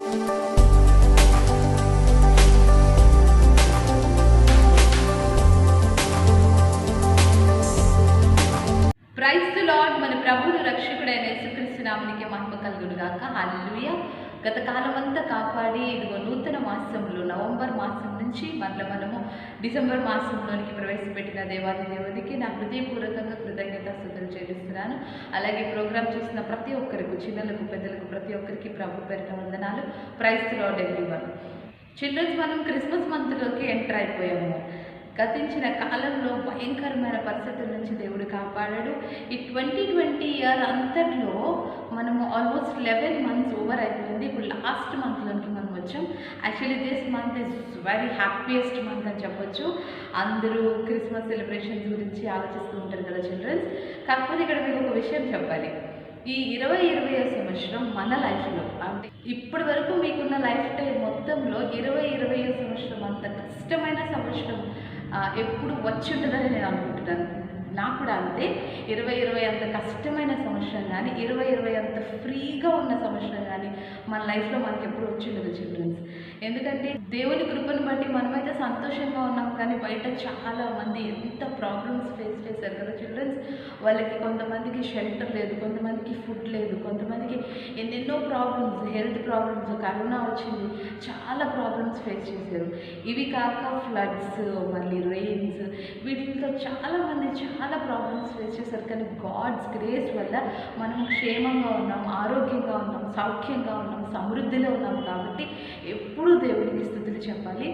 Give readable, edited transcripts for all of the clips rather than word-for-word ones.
Praise the lord. మన ప్రభువును రక్షకుడైన యేసుక్రీస్తు నామమునకే మహిమ కలుగును గాక. హల్లెలూయా. గత కాలమంతా కాపాడి ఇదిగో నూతన మాసంలో నవంబర్ మాసం నుంచి మనము డిసెంబర్ మాసంలోనికి ప్రవేశపెట్టిన దేవాది దేవునికి నా హృదయపూర్వకంగా కృతజ్ఞతాస్తుతులు చెల్లిస్తున్నాను. అలాగే ప్రోగ్రామ్ చూసిన ప్రతి ఒక్కరికి, చిన్నలకు పెద్దలకు ప్రతి ఒక్కరికి ప్రభు పేరిట వందనాలు. Praise the lord everyone. Childrens, మనం క్రిస్మస్ మంత్లోకి ఎంటర్ అయిపోయాము. గతించిన కాలంలో భయంకరమైన పరిస్థితుల నుంచి దేవుడు కాపాడాడు. ఈ 2020 ఇయర్ అంతట్లో మనము ఆల్మోస్ట్ 11 months ఓవర్ అయిపోయింది. ఇప్పుడు లాస్ట్ మంత్లోకి మనం వచ్చాం. Actually this month is very happiest month అని చెప్పొచ్చు. అందరూ క్రిస్మస్ సెలబ్రేషన్స్ గురించి ఆలోచిస్తూ ఉంటారు కదా చిల్డ్రన్స్. కాకపోతే ఇక్కడ మీకు ఒక విషయం చెప్పాలి. ఈ 2020 సంవత్సరం మన లైఫ్లో, అంటే ఇప్పటి వరకు మీకున్న లైఫ్ టైం మొత్తంలో 2020 సంవత్సరం అంత కష్టమైన సంవత్సరం ఎప్పుడు వచ్చి ఉంటుందని నేను అనుకుంటున్నాను. నాకు కూడా అంతే. 2020 అంత కష్టమైన సంవత్సరం కానీ, 2020 అంత ఫ్రీగా ఉన్న సంవత్సరం కానీ మన లైఫ్లో మనకి ఎప్పుడు వచ్చి ఉండదు చిల్డ్రన్స్. ఎందుకంటే దేవుని కృపను బట్టి మనమైతే సంతోషంగా ఉన్నాం, కానీ బయట చాలామంది ఎంత ప్రాబ్లమ్స్ ఫేస్ చేశారు కదా చిల్డ్రన్స్. వాళ్ళకి కొంతమందికి షెల్టర్ లేదు, కొంతమందికి ఫుడ్ లేదు, కొంతమందికి ఎన్నెన్నో ప్రాబ్లమ్స్, హెల్త్ ప్రాబ్లమ్స్, కరోనా వచ్చింది, చాలా ప్రాబ్లమ్స్ ఫేస్ చేశారు. ఇవి కాక ఫ్లడ్స్, మళ్ళీ రెయిన్స్, వీటితో చాలామంది చాలా ప్రాబ్లమ్స్ ఫేస్ చేశారు. కానీ గాడ్స్ గ్రేస్ వల్ల మనం క్షేమంగా ఉన్నాం, ఆరోగ్యంగా ఉన్నాం, సౌఖ్యంగా ఉన్నాం, సమృద్ధిలో ఉన్నాం. కాబట్టి ఎప్పుడూ దేవుడికి స్తుతులు చెప్పాలి.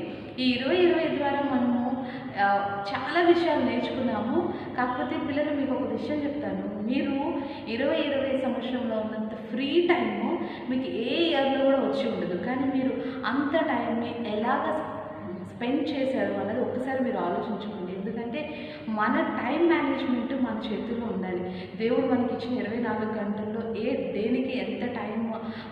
ఈ 2020 ద్వారా మనము చాలా విషయాలు నేర్చుకున్నాము. కాకపోతే పిల్లలు, మీకు ఒక విషయం చెప్తాను. మీరు 2020 సంవత్సరంలో ఉన్నంత ఫ్రీ టైము మీకు ఏ ఇయర్లో కూడా వచ్చి ఉండదు. కానీ మీరు అంత టైంని ఎలాగ స్పెండ్ చేశారు అన్నది ఒక్కసారి మీరు ఆలోచించుకోండి. ఎందుకంటే మన టైం మేనేజ్మెంట్ మన చేతుల్లో ఉండాలి. దేవుడు మనకి ఇచ్చిన 24 గంటల్లో దేనికి ఎంత టైం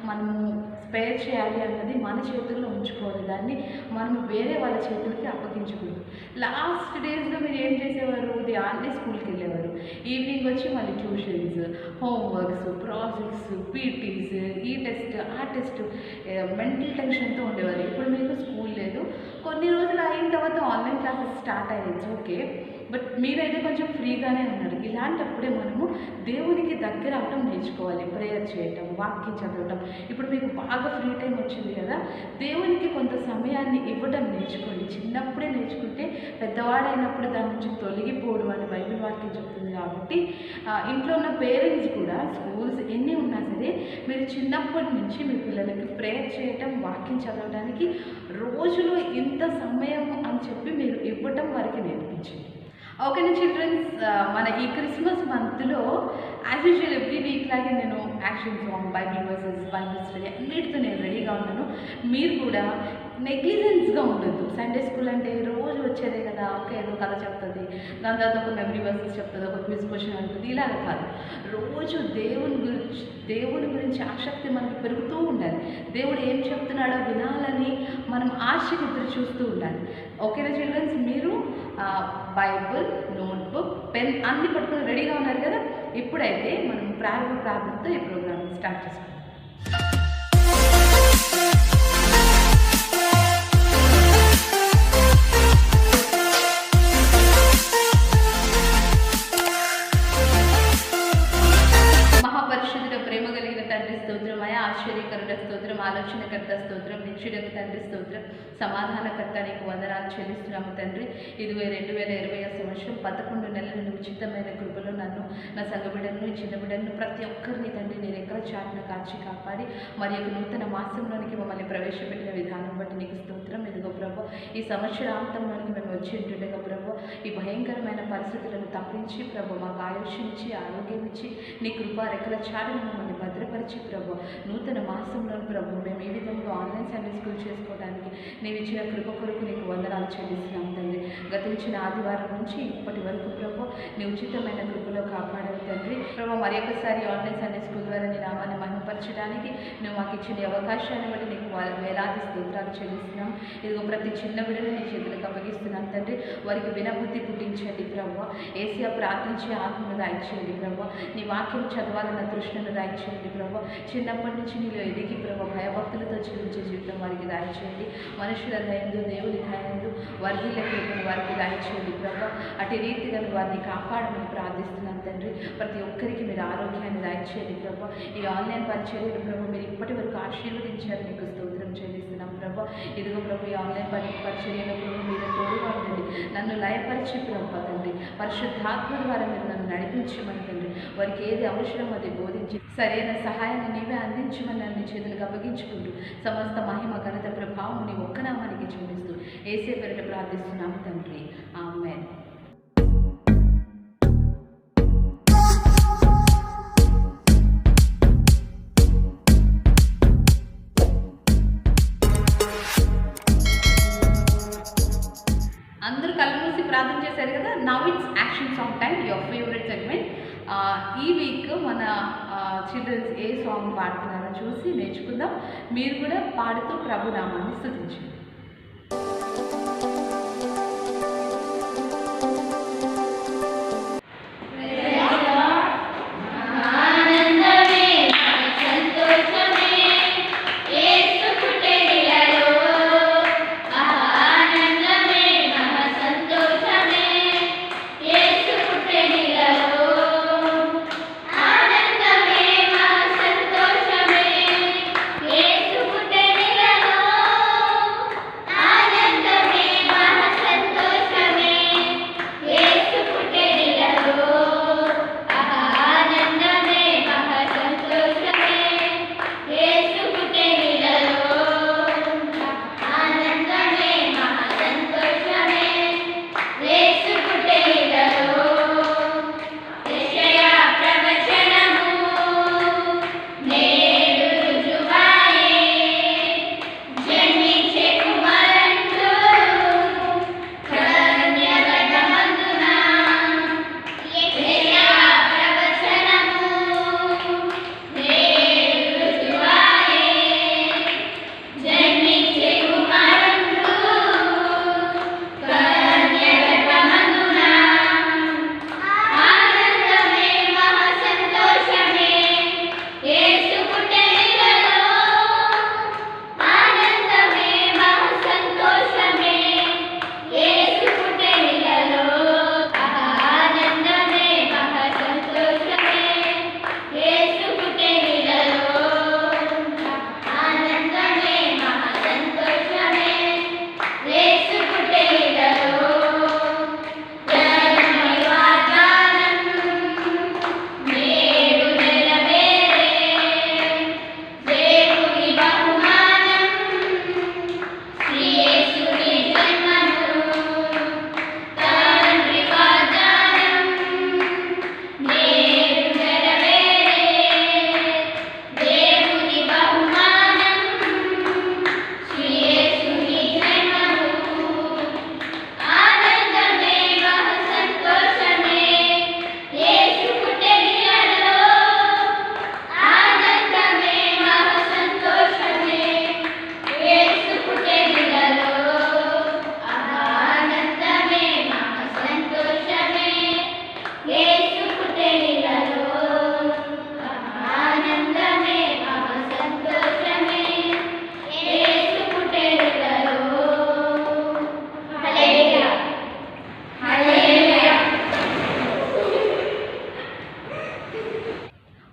మనము స్పేర్ చేయాలి అన్నది మన చేతుల్లో ఉంచుకోవాలి. దాన్ని మనం వేరే వాళ్ళ చేతులకి అప్పగించకూడదు. లాస్ట్ డేస్లో మీరు ఏం చేసేవారు? ఉదయాన్నే స్కూల్కి వెళ్ళేవారు, ఈవినింగ్ వచ్చి మళ్ళీ ట్యూషన్స్, హోంవర్క్స్, ప్రాజెక్ట్స్, పీటీస్, ఈ టెస్ట్ ఆ టెస్ట్, మెంటల్ టెన్షన్తో ఉండేవారు. ఇప్పుడు మీకు స్కూల్ లేదు, కొన్ని రోజులు అయిన తర్వాత ఆన్లైన్ క్లాసెస్ స్టార్ట్ అయ్యాయి, ఓకే. బట్ మీరైతే కొంచెం ఫ్రీగానే ఉన్నారు. ఇలాంటప్పుడే మనము దేవునికి దగ్గర అవటం నేర్చుకోవాలి. ప్రేయర్ చేయటం, వాక్యం చదవటం. ఇప్పుడు మీకు బాగా ఫ్రీ టైం వచ్చింది కదా, దేవునికి కొంత సమయాన్ని ఇవ్వటం నేర్చుకోండి. చిన్నప్పుడే నేర్చుకుంటే పెద్దవాడైనప్పుడు దాని నుంచి తొలగిపోవడం అని బైబిల్ వాక్యం చెప్తుంది. కాబట్టి ఇంట్లో ఉన్న పేరెంట్స్ కూడా, స్కూల్స్ ఎన్ని ఉన్నా సరే, మీరు చిన్నప్పటి నుంచి మీ పిల్లలకి ప్రేయర్ చేయటం, వాక్యం చదవడానికి రోజులో ఇంత సమయం అని చెప్పి మీరు ఇవ్వటం వారికి నేర్పించండి. ఓకేనా చిల్డ్రన్స్? మన ఈ క్రిస్మస్ మంత్లో యాజ్ యూజువల్ ఎవ్రీ వీక్ లాగే నేను action song, Bible versus, Bible study అన్నిటితో నేను రెడీగా ఉన్నాను. మీరు కూడా నెగ్లిజెన్స్గా ఉండొద్దు. సండే స్కూల్ అంటే రోజు వచ్చేదే కదా, ఓకే, ఏదో కథ చెప్తుంది, దాని తర్వాత ఒక మెమరీ వర్సెస్ చెప్తుంది, ఒక క్విజ్ క్వశ్చన్ అంటుంది, ఇలాగ కాదు. రోజు దేవుని గురించి ఆసక్తి మనకు పెరుగుతూ ఉండాలి. దేవుడు ఏం చెప్తున్నాడో వినాలని మనం ఆశకి ఎదురు చూస్తూ ఉండాలి. ఓకేనా చిల్డ్రన్స్? మీరు బైబుల్, నోట్బుక్, పెన్ అన్నీ పట్టుకుని రెడీగా ఉన్నారు కదా? ఇప్పుడైతే మనం ప్రారంభ ప్రార్థనతో ఈ ప్రోగ్రామ్ స్టార్ట్ చేసుకుంటాం. ఆశ్చర్యకరుడ స్తోత్రం, ఆలోచనకర్త స్తోత్రం, నిత్యుడకు తండ్రి స్తోత్రం, సమాధానకర్త నీకు వందనాలు చెల్లిస్తున్నాము తండ్రి. ఇది 2020 సంవత్సరం 11 నెలలు ఉచితమైన కృపలో నన్ను, నా సంఘబిడ్డను, చిన్న బిడ్డను, ప్రతి ఒక్కరిని తండ్రి నేను ఎక్కడ చాటున కాచి కాపాడి మరి యొక్క నూతన మాసంలోనికి మమ్మల్ని ప్రవేశపెట్టిన విధానం బట్టి నీకు స్తోత్రం. ఇదిగో ప్రభు, ఈ సంవత్సరాంతంలోనికి మేము వచ్చి ఉంటుండగా ప్రభు, ఈ భయంకరమైన పరిస్థితులను తప్పించి ప్రభు మాకు ఆయుష్నిచ్చి, ఆరోగ్యం ఇచ్చి, నీ కృపా రెక్కల చాటును మమ్మల్ని భద్రపరిచి ప్రభు, నూతన మాసంలో ప్రభు మేము ఏ విధంగా ఆన్లైన్ సండే స్కూల్ చేసుకోవడానికి నీవు ఇచ్చిన కృప కొరకు నీకు వందనాలు చెల్లిస్తున్నాం తండ్రి. గతించిన ఆదివారం నుంచి ఇప్పటి వరకు ప్రభు నీ ఉచితమైన కృపలో కాపాడావు తండ్రి. ప్రభు మరి ఒకసారి ఆన్లైన్ సండే స్కూల్ ద్వారా నీ నామాన్ని మహిమపరచడానికి నువ్వు మాకు ఇచ్చిన అవకాశాన్ని బట్టి నీకు వేలాది స్తోత్రాలు చెల్లిస్తున్నాం. ఇదిగో ప్రతి చిన్న బిడ్డను నీ చేతులకు అప్పగిస్తున్నాం తండ్రి. వారికి వినబుద్ధి పుట్టించండి ప్రభు. ఏసియా ప్రార్థించే ఆత్మను దాయిచేయండి ప్రభు. నీ వాక్యం చదవాలన్న తృష్ణను దాయిచేయండి ప్రభు. చిన్నప్పటి నుంచి నీలో ఎదిగి ప్రభు భయభక్తులతో జీవించే జీవితం వారికి దాయిచేయండి. మనుషుల దయందు దేవుని దయందు వర్ధిల్ల కృపను వారికి దాయిచేయండి ప్రభు. అటు రీతిగా వారిని కాపాడమని ప్రార్థిస్తున్నాం తండ్రి. ప్రతి ఒక్కరికి మీరు ఆరోగ్యాన్ని దాయిచేయండి ప్రభు. ఈ ఆన్లైన్ పరిచర్యలు ప్రభు మీరు ఇప్పటి వరకు ఆశీర్వదించారు, మీకు స్తోత్రం చెల్లిస్తున్నాం ప్రభు. ఇదిగో ప్రభు ఈ ఆన్లైన్ పరిచర్యలో ప్రభు మీరు తోడుగా ఉండండి. నన్ను లయపరిచి ప్రభు తండ్రి పరిశుద్ధాత్మ ద్వారా మీరు నన్ను నడిపించమని తండ్రి. వారికి ఏది అవసరం అది బోధించి సరైన సహాయాన్ని నీవే అందించమని నన్ను చేతులకు అప్పగించుకుంటూ సమస్త మహిమ ఘనత ప్రభావం నీ ఒక్క నామానికి చూపిస్తూ యేసే పేరిట ప్రార్థిస్తున్నాము తండ్రి. ఆమేన్. అందరూ కళ్ళు మూసి ప్రార్థన చేశారు కదా. Now it's action song time, your favourite segment. ఈ వీక్ మన చిల్డ్రన్స్ ఏ సాంగ్ పాడుతున్నారో చూసి నేర్చుకుందాం. మీరు కూడా పాడుతూ ప్రభు నామాన్ని స్తుతించండి.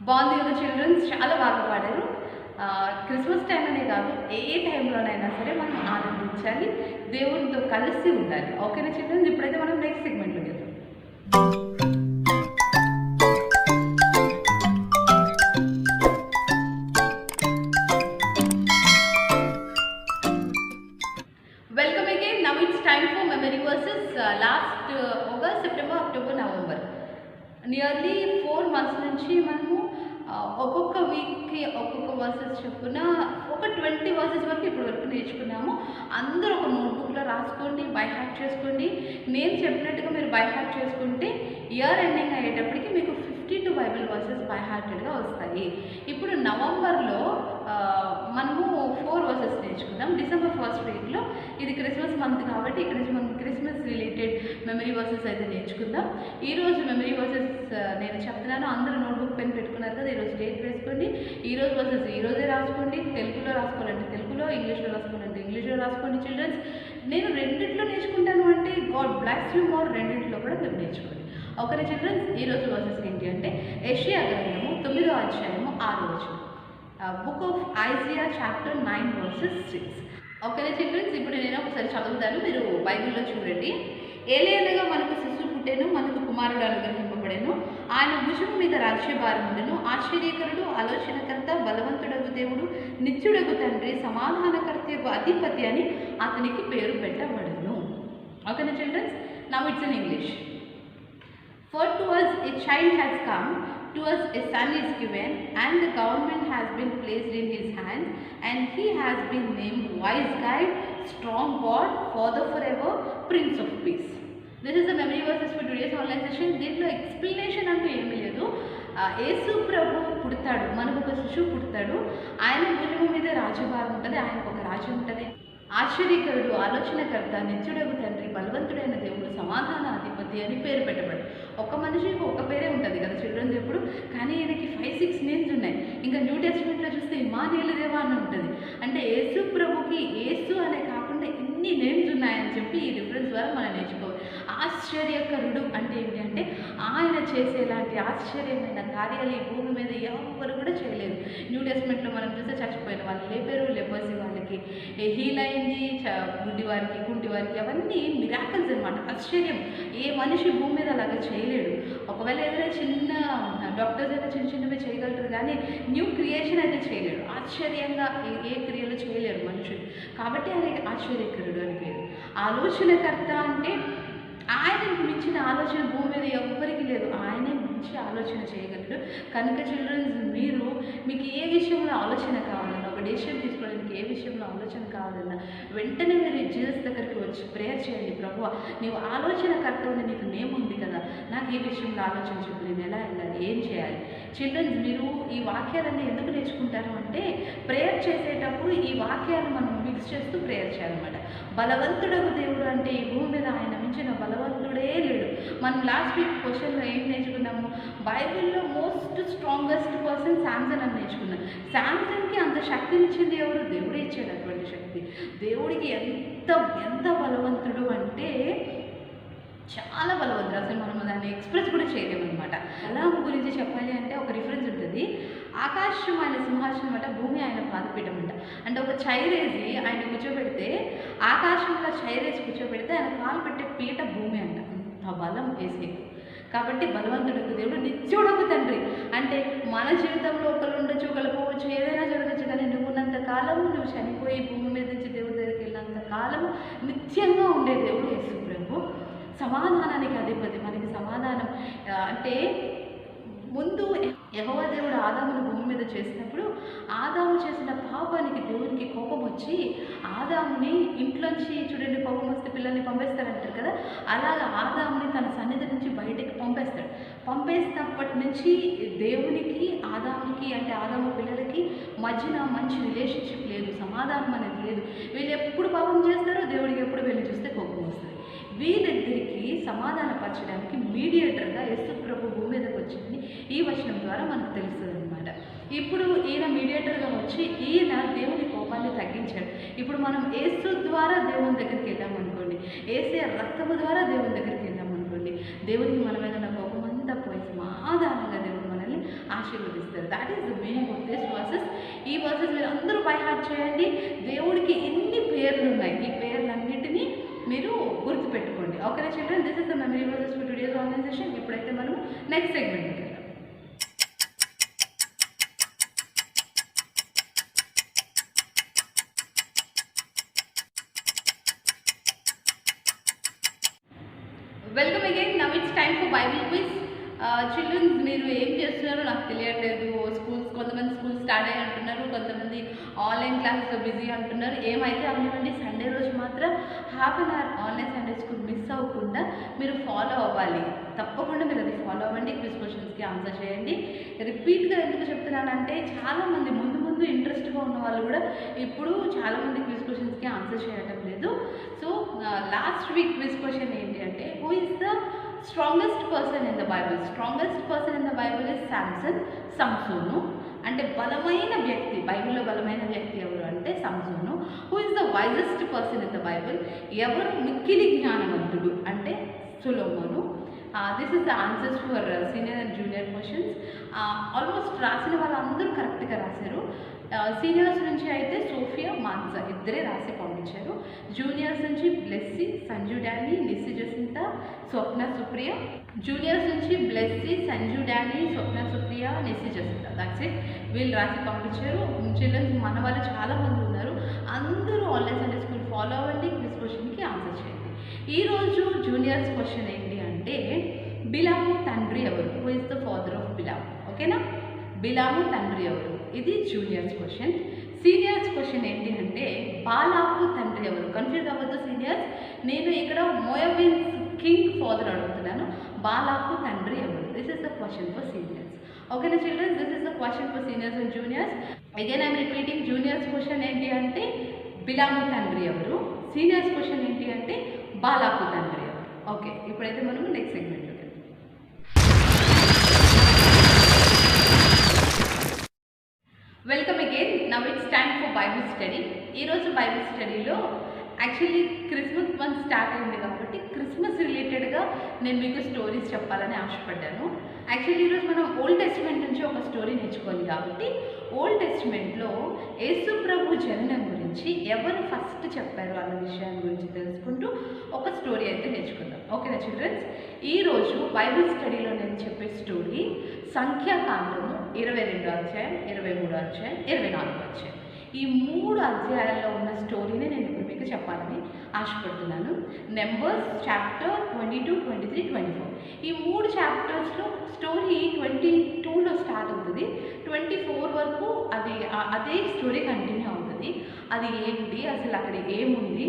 బాగుంది కదా చిల్డ్రన్స్, చాలా బాగా పాడారు. క్రిస్మస్ టైం అనే కాదు, ఏ టైంలోనైనా సరే మనం ఆనందించాలి, దేవుడితో కలిసి ఉండాలి. ఓకేనా చిల్డ్రన్స్? ఇప్పుడైతే మనం నెక్స్ట్ సెగ్మెంట్లోకి వెళ్దాం. Welcome again. Now it's time for memory versus. Last August, September, October, November nearly 4 months నుంచి మనము ఒక్కొక్క వీక్కి ఒక్కొక్క వర్సెస్ చొప్పున ఒక 20 వర్సెస్ వరకు ఇప్పటి వరకు నేర్చుకున్నాము. అందరూ ఒక నోట్బుక్లో రాసుకోండి, బై హార్ట్ చేసుకోండి. నేను చెప్పినట్టుగా మీరు బై హార్ట్ చేసుకుంటే ఇయర్ ఎండింగ్ అయ్యేటప్పటికి మీకు 52 బైబిల్ వర్సెస్ బై హార్టెడ్గా వస్తాయి. ఇప్పుడు నవంబర్లో మనము 4 వర్సెస్ నేర్చుకుందాం. డిసెంబర్ 1st వీక్లో ఇది క్రిస్మస్ మంత్ కాబట్టి ఇక్కడ నుంచి మనం క్రిస్మస్ రిలేటెడ్ మెమరీ వర్సెస్ అయితే నేర్చుకుందాం. ఈరోజు మెమరీ వర్సెస్ నేను చెప్తున్నాను, అందరూ నోట్బుక్ పెన్ పెట్టుకున్నారు కదా, ఈరోజు డేట్ వేసుకోండి. ఈరోజు వర్సెస్ ఈరోజే రాసుకోండి. తెలుగులో రాసుకోవాలంటే తెలుగులో, ఇంగ్లీష్లో రాసుకోవాలంటే ఇంగ్లీష్లో రాసుకోండి. చిల్డ్రన్స్, నేను రెండిట్లో నేర్చుకుంటాను అంటే గాడ్ బ్లెస్ యూ మోర్, రెండిట్లో కూడా మీరు నేర్చుకోండి. ఓకే చిల్డ్రన్స్, ఈరోజు వర్సెస్ ఏంటి అంటే యెషయా గ్రంథము 9వ అధ్యాయము 6వ వచనం, book of Isaiah chapter 9 versus 6. ఓకేనా చిల్డ్రన్స్, ఇప్పుడు నేను ఒకసారి చదువుతాను, మీరు బైబిల్లో చూడండి. ఏలియనగా మనకు శిశువు పుట్టెను, మనకు కుమారుడు అనుగ్రహింపబడెను, ఆయన భుజము మీద రాజ్యభారం ఉండెను. ఆశ్చర్యకరుడు, ఆలోచనకర్త, బలవంతుడగు దేవుడు, నిత్యుడగు తండ్రి, సమాధానకర్తయగు అధిపతి అని అతనికి పేరు పెట్టబడెను. ఓకేనా childrens, now it's in English. For to us a child has come, to us a son is given, and the government has been placed in his hands, and he has been named Wise Guide, Strong God, Father forever, Prince of Peace. This is the memory verses for today's online session. దీంట్లో explanation అంటూ ఏమీ లేదు. యేసు ప్రభు పుడతాడు, మనకు ఒక శిశువు పుడతాడు, ఆయన భుజము మీద రాజ్యభారం ఉంటుంది, ఆయనకు ఒక రాజ్యం ఉంటుంది. ఆశ్చర్యకరుడు, ఆలోచనకర్త, నిత్యుడగు తండ్రి, బలవంతుడైన దేవుడు, సమాధాన అధిపతి అని పేరు పెట్టబడు. ఒక మనిషికి ఒక పేరే ఉంటుంది కదా చిల్డ్రన్స్ ఎప్పుడు, కానీ ఈయనకి 5-6 నేమ్స్ ఉన్నాయి. ఇంకా న్యూ టెస్ట్మెంట్లో చూస్తే ఇమ్మానుయేలు దేవా అని ఉంటుంది. అంటే యేసు ప్రభుకి యేసు అనే కాకుండా ఇన్ని నేమ్స్ ఉన్నాయని చెప్పి ఈ రిఫరెన్స్ ద్వారా మనం నేర్చుకోవాలి. ఆశ్చర్యకరుడు అంటే ఏంటి అంటే ఆయన చేసేలాంటి ఆశ్చర్యమైన కార్యాలు ఈ భూమి మీద ఎవరు కూడా చేయలేదు. న్యూ టెస్ట్మెంట్లో మనం చూస్తే చచ్చిపోయిన వాళ్ళు లేపారు, లెపర్సీ వాళ్ళకి హీల్ అయింది, గుడ్డి వారికి, కుంటి వారికి, అవన్నీ మిరాకిల్స్ అనమాట. ఆశ్చర్యం, ఏ మనిషి భూమి మీద అలాగా చేయలేడు. ఒకవేళ ఏదైనా చిన్న డాక్టర్స్ అయితే చిన్న చిన్నవి చేయగలరు, కానీ న్యూ క్రియేషన్ అయితే చేయలేడు. ఆశ్చర్యంగా ఏ క్రియలు చేయలేరు మనుషులు, కాబట్టి ఆయనకి ఆశ్చర్యకరుడు అని పేరు. ఆలోచనకర్త అంటే ఆయనకు మించిన ఆలోచన భూమి మీద ఎవ్వరికి లేదు, ఆయనే మించి ఆలోచన చేయగలడు. కనుక చిల్డ్రన్స్, మీకు ఏ విషయంలో ఆలోచన కావాలన్నా, ఒక డెసిషన్ తీసుకోవడానికి ఏ విషయంలో ఆలోచన కావాలన్నా వెంటనే మీరు జీసస్ దగ్గరికి వచ్చి ప్రేయర్ చేయండి. ప్రభువా, నీవు ఆలోచనకర్తవని నీకు నేమ్ ఉంది కదా, నాకు ఈ విషయంలో ఆలోచన చెప్పు, నేను ఎలా వెళ్ళాలి, ఏం చేయాలి. చిల్డ్రన్స్, మీరు ఈ వాక్యాలన్నీ ఎందుకు నేర్చుకుంటారు అంటే ప్రేయర్ చేసేటప్పుడు ఈ వాక్యాలు మనం మిక్స్ చేస్తూ ప్రేయర్ చేయాలన్నమాట. బలవంతుడకు దేవుడు అంటే ఈ భూమి మీద ఆయన మించిన బలవంతుడే లేడు. మనం లాస్ట్ వీక్ క్వశ్చన్లో ఏం నేర్చుకున్నాము, బైబిల్లో మోస్ట్ స్ట్రాంగెస్ట్ పర్సన్ శాంసన్ అని నేర్చుకున్నాం. శాంసన్కి అంత శక్తినిచ్చింది ఎవరు? దేవుడే ఇచ్చాడు అటువంటి శక్తి. దేవుడికి ఎంత బలవంతుడు అంటే చాలా బలవంతుడు, అసలు మనం దాన్ని ఎక్స్ప్రెస్ కూడా చేయలేమన్నమాట. బలం గురించి చెప్పాలి అంటే ఒక రిఫరెన్స్ ఉంటుంది. ఆకాశం ఆయన సింహాసనం అంట, భూమి ఆయన పాదపీఠం అంట. అంటే ఒక చైరేసి ఆయన కూర్చోబెడితే, ఆకాశంలో చైరేసి కూర్చోబెడితే ఆయన కాలు పెట్టే పీట భూమి అంట. అంత బలం వేసేకు. కాబట్టి బలవంతుడికి దేవుడు, నిత్యుడకు తండ్రి. అంటే మన జీవితంలో ఒకరు ఉండొచ్చు, ఒకరు పోవచ్చు, ఏదైనా జరగచ్చు, కానీ నువ్వు ఉన్నంత కాలము, నువ్వు చనిపోయి భూమి మీద నుంచి దేవుడి దగ్గరికి వెళ్ళినంత కాలము నిత్యంగా ఉండే దేవుడు యేసు ప్రభు. సమాధానానికి అధిపతి. మనకి సమాధానం అంటే ముందు యెహోవా దేవుడు ఆదామును భూమి మీద చేసినప్పుడు ఆదాము చేసిన పాపానికి దేవునికి కోపం వచ్చి ఆదాముని ఇంట్లోంచి, చూడండి కోపం వస్తే పిల్లల్ని పంపేస్తారంటారు కదా, అలాగా ఆదాముని తన సన్నిధి నుంచి బయటికి పంపేస్తాడు. పంపేసినప్పటి నుంచి దేవునికి ఆదామునికి, అంటే ఆదాము పిల్లలకి మధ్యన మంచి రిలేషన్షిప్ లేదు, సమాధానం అనేది లేదు. వీళ్ళు ఎప్పుడు పాపం చేస్తారో దేవుడికి ఎప్పుడు వెళ్ళి చూస్తే కోపం వస్తుంది. వీళ్ళిద్దరికీ సమాధానపరచడానికి మీడియేటర్గా యేసు ప్రభు భూమి మీదకి వచ్చిందని ఈ వచనం ద్వారా మనకు తెలుస్తుంది అనమాట. ఇప్పుడు ఈయన మీడియేటర్గా వచ్చి ఈయన దేవుని కోపాన్ని తగ్గించాడు. ఇప్పుడు మనం యేసు ద్వారా దేవుని దగ్గరికి వెళ్ళామనుకోండి, యేసే రక్తము ద్వారా దేవుని దగ్గరికి వెళ్ళామనుకోండి, దేవునికి మన మీద ఉన్న కోపం అంతా పోయి సమాధానంగా దేవుడు మనల్ని ఆశీర్వదిస్తారు. That is the meaning of this verses. ఈ వర్సెస్ మీరు అందరూ బై హార్ట్ చేయండి. దేవుడికి ఎన్ని పేర్లు ఉన్నాయి, ఈ పేర్లన్నిటినీ మీరు గుర్తుపెట్టుకోండి. ఓకేనా children, this is the memory verses for today's online session. ఇప్పుడైతే మనం నెక్స్ట్ సెగ్మెంట్కి వెళ్దాం. Welcome again. Now it's time for Bible quiz. Childrens మీరు ఏం చేస్తున్నారో నాకు తెలియట్లేదు, కొంతమంది స్కూల్ స్టార్ట్ అయ్యి అంటున్నారు, కొంతమంది ఆన్లైన్ క్లాసెస్లో బిజీ అంటున్నారు. ఏమైతే అవనివ్వండి, సండే రోజు మాత్రం half an hour online Sunday school miss అవ్వకుండా మీరు ఫాలో అవ్వాలి. తప్పకుండా మీరు అది ఫాలో అవ్వండి. క్విజ్ క్వశ్చన్స్కి ఆన్సర్ చేయండి. రిపీట్గా ఎందుకు చెప్తున్నానంటే చాలామంది ముందు ఇంట్రెస్ట్గా ఉన్న వాళ్ళు కూడా ఇప్పుడు చాలామంది క్విజ్ క్వశ్చన్స్కి ఆన్సర్ చేయడం లేదు. So last week quiz question ఏంటి అంటే, who is the strongest person in the Bible? Strongest person in the Bible is Samsonu. అంటే బలమైన వ్యక్తి, బైబిల్లో బలమైన వ్యక్తి ఎవరు అంటే Samsonu. Who is the wisest person in the Bible? ఎవరు మిక్కిలి జ్ఞానవంతుడు అంటే Solomonu. This is the answers for senior and junior questions. Almost రాసిన వాళ్ళందరూ కరెక్ట్గా రాశారు. సీనియర్స్ నుంచి అయితే సోఫియా, మాన్సా ఇద్దరే రాసి పంపించారు. జూనియర్స్ నుంచి Blessy, Sanju Danny, Nissi Jacinta, Swapna Supriya. Juniors నుంచి Blessy, Sanju Danny, Swapna Supriya, Nissi Jacinta. That's it, వీళ్ళు రాసి పంపించారు. చిల్డ్రన్స్ మన వాళ్ళు చాలామంది ఉన్నారు. అందరూ ఆన్లైన్ సండే స్కూల్ ఫాలో అవ్వండి. క్విజ్ క్వశ్చన్కి ఆన్సర్ చేయండి. ఈరోజు జూనియర్స్ క్వశ్చన్ ఏంటి అంటే, బిలాము తండ్రి ఎవరు? Who is the father of Bilamu? ఓకేనా, బిలాము తండ్రి ఎవరు? ఇది జూనియర్స్ క్వశ్చన్. సీనియర్స్ క్వశ్చన్ ఏంటి అంటే, బాలాకు తండ్రి ఎవరు? కన్ఫ్యూజ్ అవ్వద్దు సీనియర్స్, నేను ఇక్కడ మోయాబీన్స్ కింగ్ ఫాదర్ అడుగుతున్నాను. బాలాకు తండ్రి ఎవరు? This is the question for seniors. ఓకేనా childrens, this is the question for seniors and juniors. Again I'm repeating, juniors question ఏంటి అంటే బిలాము తండ్రి ఎవరు? సీనియర్స్ క్వశ్చన్ ఏంటి అంటే బాలాకు తండ్రి ఎవరు? ఓకే, ఇప్పుడైతే మనము నెక్స్ట్ సెగ్మెంట్లోకి వెళ్తాం. Welcome again. Now it's time for Bible study. ఈరోజు బైబిల్ స్టడీలో యాక్చువల్లీ క్రిస్మస్ మంత్ స్టార్ట్ అయింది కాబట్టి క్రిస్మస్ రిలేటెడ్గా నేను మీకు స్టోరీస్ చెప్పాలని ఆశపడ్డాను. యాక్చువల్లీ ఈరోజు మనం ఓల్డ్ టెస్టిమెంట్ నుంచి ఒక స్టోరీ నేర్చుకోవాలి కాబట్టి ఓల్డ్ టెస్టిమెంట్లో యేసు ప్రభు జననం గురించి ఎవరు ఫస్ట్ చెప్పారు అన్న విషయాన్ని గురించి తెలుసుకుంటూ ఒక స్టోరీ అయితే నేర్చుకుందాం. ఓకేనా చిల్డ్రన్స్, ఈరోజు బైబిల్ స్టడీలో నేను చెప్పే స్టోరీ సంఖ్యాకాండము 22వ అధ్యాయం, 23వ అధ్యాయం, 24వ అధ్యాయం. ఈ 3 అధ్యాయాల్లో ఉన్న స్టోరీని నేను ఇప్పుడు మీకు చెప్పాలని ఆశపడుతున్నాను. Numbers chapter 22, 23, 24. ఈ 3 చాప్టర్స్లో స్టోరీ 22లో స్టార్ట్ అవుతుంది. 24 వరకు అదే స్టోరీ కంటిన్యూ అవుతుంది. అది ఏంటి, అసలు అక్కడ ఏముంది,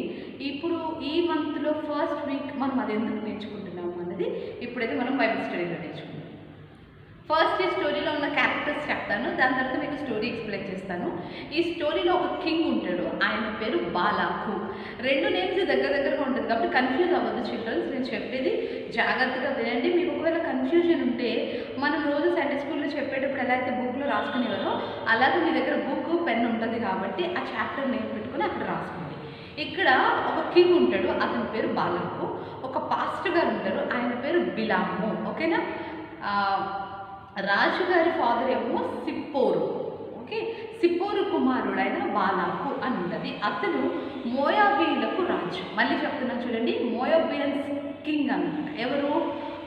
ఇప్పుడు ఈ మంత్లో ఫస్ట్ వీక్ మనం అది ఎందుకు నేర్చుకుంటున్నాము అన్నది ఇప్పుడైతే మనం బైబిల్ స్టడీలో నేర్చుకుంటాం. ఫస్ట్ ఈ స్టోరీలో ఉన్న క్యారెక్టర్స్ చెప్తాను, దాని తర్వాత మీకు స్టోరీ ఎక్స్ప్లెయిన్ చేస్తాను. ఈ స్టోరీలో ఒక కింగ్ ఉంటాడు, ఆయన పేరు బాలాకు. 2 నేమ్స్ దగ్గరగా ఉంటుంది కాబట్టి కన్ఫ్యూజ్ అవ్వద్దు చిల్డ్రన్స్. నేను చెప్పేది జాగ్రత్తగా వినండి. మీకు ఒకవేళ కన్ఫ్యూజన్ ఉంటే మనం రోజు సండే స్కూల్లో చెప్పేటప్పుడు ఎలా అయితే బుక్లో రాసుకునేవారో అలాగే మీ దగ్గర బుక్, పెన్ ఉంటుంది కాబట్టి ఆ చాప్టర్ నేమ్ పెట్టుకుని అక్కడ రాసుకోండి. ఇక్కడ ఒక కింగ్ ఉంటాడు, అతని పేరు బాలాకు. ఒక పాస్టర్ గారు ఉంటారు, ఆయన పేరు బిలాము. ఓకేనా, రాజుగారి ఫాదర్ ఏమో సిప్పోరు. ఓకే, సిప్పోరు కుమారుడైన బాలాకు అని ఉంటుంది. అతను మోయాబీలకు రాజు. మళ్ళీ చెప్తున్నా చూడండి, మోయాబియన్స్ కింగ్ అనమాట. ఎవరు?